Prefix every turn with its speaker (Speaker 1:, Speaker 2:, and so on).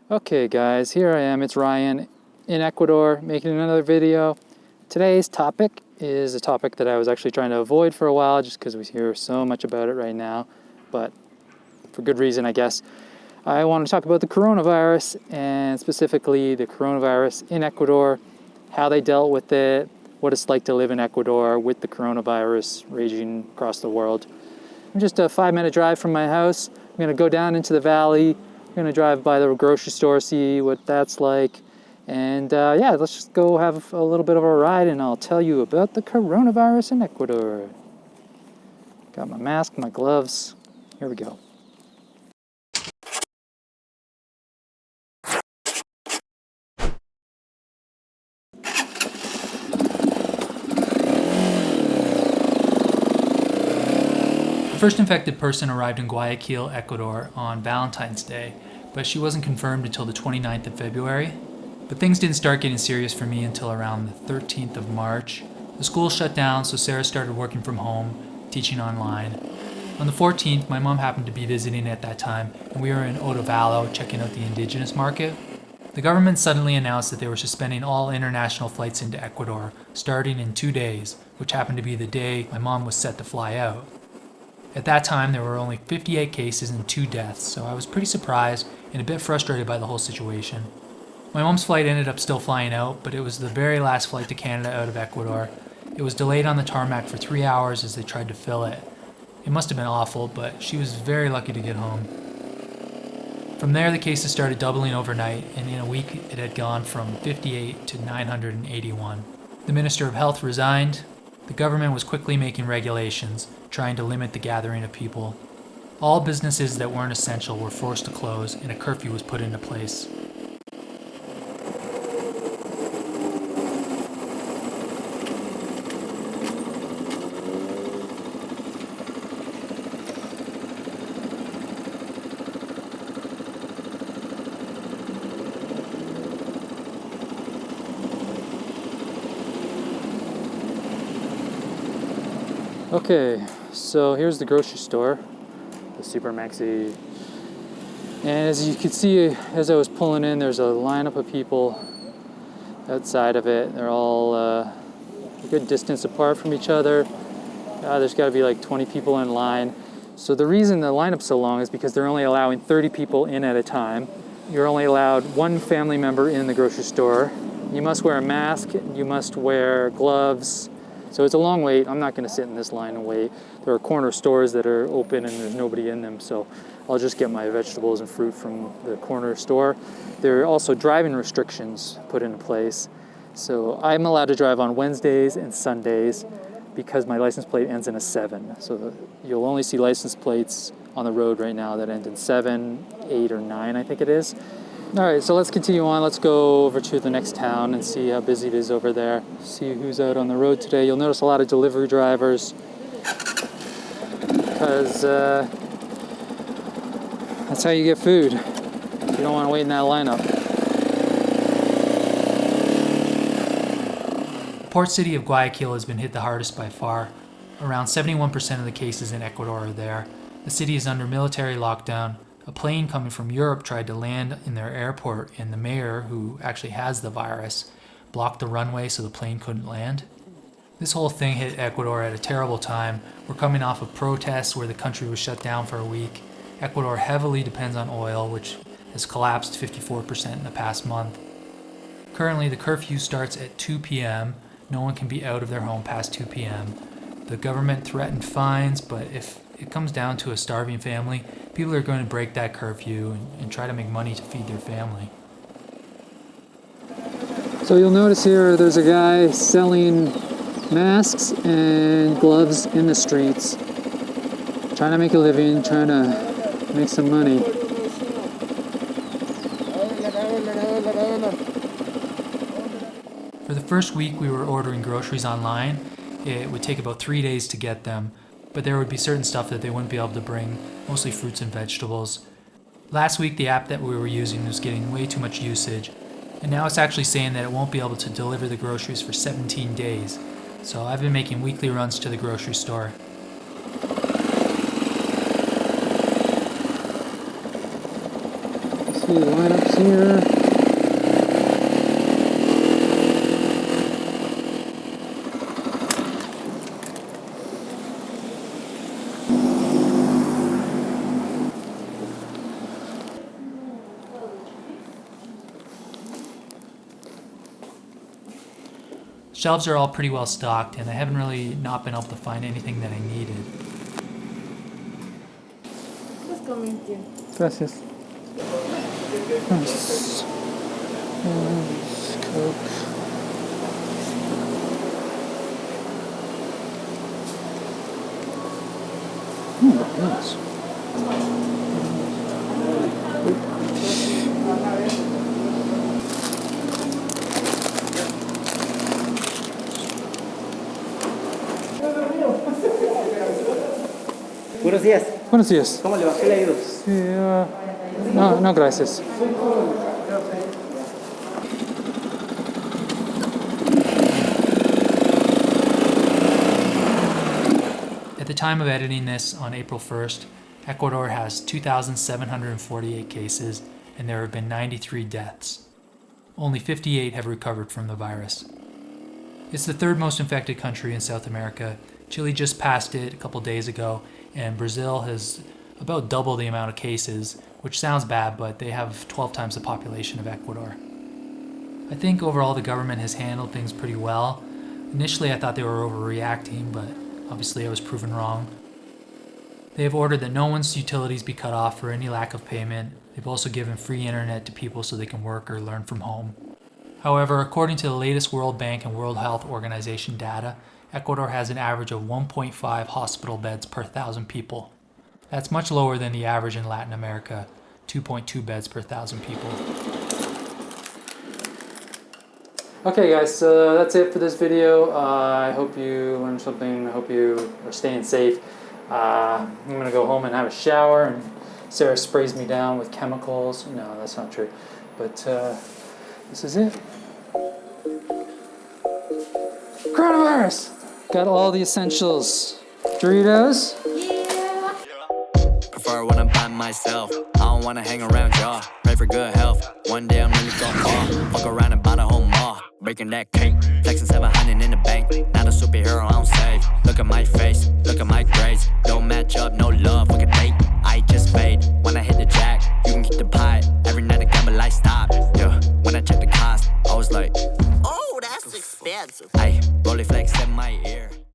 Speaker 1: Okay guys, here I am, it's Ryan in Ecuador making another video. Today's topic is a topic that I was actually trying to avoid for a while just because we hear so much about it right now, but for good reason I guess. I want to talk about the coronavirus and specifically the coronavirus in Ecuador, how they dealt with it, what it's like to live in Ecuador with the coronavirus raging across the world. I'm just a 5-minute drive from my house. I'm going to go down into the valley. I'm going to drive by the grocery store, see what that's like. And yeah, let's just go have a little bit of a ride and I'll tell you about the coronavirus in Ecuador. Got my mask, my gloves. Here we go.
Speaker 2: The first infected person arrived in Guayaquil, Ecuador on Valentine's Day, but she wasn't confirmed until the 29th of February. But things didn't start getting serious for me until around the 13th of March. The school shut down, so Sarah started working from home, teaching online. On the 14th, my mom happened to be visiting at that time, and we were in Otavalo checking out the indigenous market. The government suddenly announced that they were suspending all international flights into Ecuador, starting in 2 days, which happened to be the day my mom was set to fly out. At that time, there were only 58 cases and 2 deaths, so I was pretty surprised and a bit frustrated by the whole situation. My mom's flight ended up still flying out, but it was the very last flight to Canada out of Ecuador. It was delayed on the tarmac for 3 hours as they tried to fill it. It must have been awful, but she was very lucky to get home. From there, the cases started doubling overnight, and in a week it had gone from 58 to 981. The Minister of Health resigned. The government was quickly making regulations, trying to limit the gathering of people. All businesses that weren't essential were forced to close, and a curfew was put into place.
Speaker 1: Okay, so here's the grocery store, the Super Maxi. And as you can see, as I was pulling in, there's a lineup of people outside of it. They're all a good distance apart from each other. There's got to be like 20 people in line. So the reason the lineup's so long is because they're only allowing 30 people in at a time. You're only allowed one family member in the grocery store. You must wear a mask, you must wear gloves. So it's a long wait. I'm not going to sit in this line and wait. There are corner stores that are open and there's nobody in them, so I'll just get my vegetables and fruit from the corner store. There are also driving restrictions put into place. So I'm allowed to drive on Wednesdays and Sundays because my license plate ends in a 7. So you'll only see license plates on the road right now that end in 7, 8, or 9, I think it is. All right, so let's continue on. Let's go over to the next town and see how busy it is over there. See who's out on the road today. You'll notice a lot of delivery drivers because that's how you get food. You don't want to wait in that lineup.
Speaker 2: The port city of Guayaquil has been hit the hardest by far. Around 71% of the cases in Ecuador are there. The city is under military lockdown. A plane coming from Europe tried to land in their airport, and the mayor, who actually has the virus, blocked the runway so the plane couldn't land. This whole thing hit Ecuador at a terrible time. We're coming off of protests where the country was shut down for a week. Ecuador heavily depends on oil, which has collapsed 54% in the past month. Currently, the curfew starts at 2 p.m. No one can be out of their home past 2 p.m. The government threatened fines, but if it comes down to a starving family, people are going to break that curfew and try to make money to feed their family.
Speaker 1: So you'll notice here there's a guy selling masks and gloves in the streets, trying to make a living, trying to make some money.
Speaker 2: For the first week we were ordering groceries online. It would take about 3 days to get them, but there would be certain stuff that they wouldn't be able to bring, mostly fruits and vegetables. Last week the app that we were using was getting way too much usage, and now it's actually saying that it won't be able to deliver the groceries for 17 days. So I've been making weekly runs to the grocery store.
Speaker 1: See lineups here.
Speaker 2: Shelves are all pretty well stocked, and I haven't really not been able to find anything that I needed.
Speaker 1: Gracias. Nice. Coke. Nice.
Speaker 3: Buenos días.
Speaker 1: Buenos días.
Speaker 3: ¿Cómo le va? ¿Qué le ha ido?
Speaker 1: Sí, no, no, gracias.
Speaker 2: At the time of editing this on April 1st, Ecuador has 2,748 cases and there have been 93 deaths. Only 58 have recovered from the virus. It's the third most infected country in South America. Chile just passed it a couple days ago, and Brazil has about double the amount of cases, which sounds bad, but they have 12 times the population of Ecuador. I think overall the government has handled things pretty well. Initially I thought they were overreacting, but obviously I was proven wrong. They have ordered that no one's utilities be cut off for any lack of payment. They've also given free internet to people so they can work or learn from home. However, according to the latest World Bank and World Health Organization data, Ecuador has an average of 1.5 hospital beds per 1,000 people. That's much lower than the average in Latin America, 2.2 beds per 1,000 people.
Speaker 1: Okay guys, so that's it for this video. I hope you learned something. I hope you are staying safe. I'm gonna go home and have a shower, and Sarah sprays me down with chemicals. No, that's not true. But this is it. Coronavirus! Got all the essentials. Doritos.
Speaker 4: Prefer when I'm by myself. I don't wanna hang around y'all. Pray for good health. One day I'm really gonna fall. Fuck around and buy the whole mall. Breaking that cake. Flexing 700 in the bank. Not a superhero, I don't save. Look at my face. Look at my grades. Don't match up, no love.